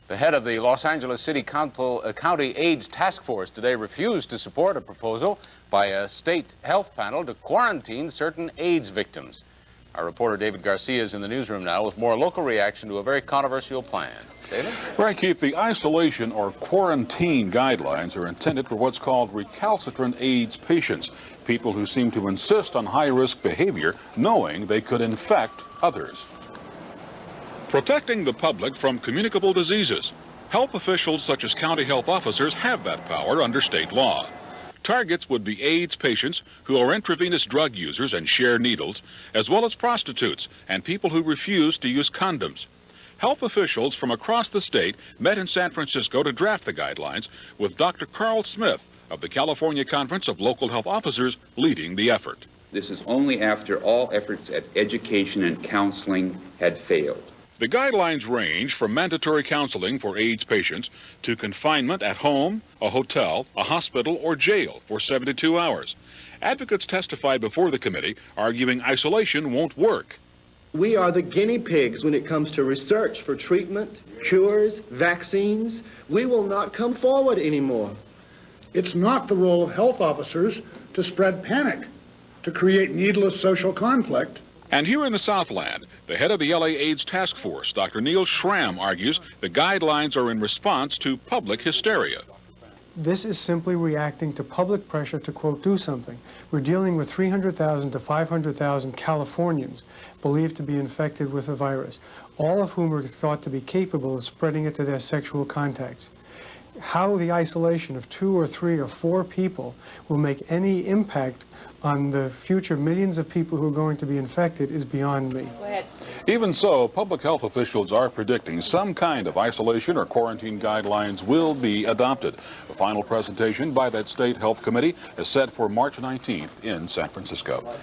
The head of the Los Angeles City County AIDS Task Force today refused to support a proposal by a state health panel to quarantine certain AIDS victims. Our reporter David Garcia is in the newsroom now with more local reaction to a very controversial plan. David? Right, Keith. The isolation or quarantine guidelines are intended for what's called recalcitrant AIDS patients, people who seem to insist on high-risk behavior knowing they could infect others. Protecting the public from communicable diseases. Health officials such as county health officers have that power under state law. Targets would be AIDS patients who are intravenous drug users and share needles, as well as prostitutes and people who refuse to use condoms. Health officials from across the state met in San Francisco to draft the guidelines, with Dr. Carl Smith of the California Conference of Local Health Officers leading the effort. This is only after all efforts at education and counseling had failed. The guidelines range from mandatory counseling for AIDS patients to confinement at home, a hotel, a hospital, or jail for 72 hours. Advocates testified before the committee, arguing isolation won't work. We are the guinea pigs when it comes to research for treatment, cures, vaccines. We will not come forward anymore. It's not the role of health officers to spread panic, to create needless social conflict. And here in the Southland, the head of the LA AIDS Task Force, Dr. Neil Schramm, argues the guidelines are in response to public hysteria. This is simply reacting to public pressure to, quote, do something. We're dealing with 300,000 to 500,000 Californians believed to be infected with the virus, all of whom are thought to be capable of spreading it to their sexual contacts. How the isolation of 2 or 3 or 4 people will make any impact on the future millions of people who are going to be infected is beyond me. Go ahead. Even so, public health officials are predicting some kind of isolation or quarantine guidelines will be adopted. The final presentation by that state health committee is set for March 19th in San Francisco.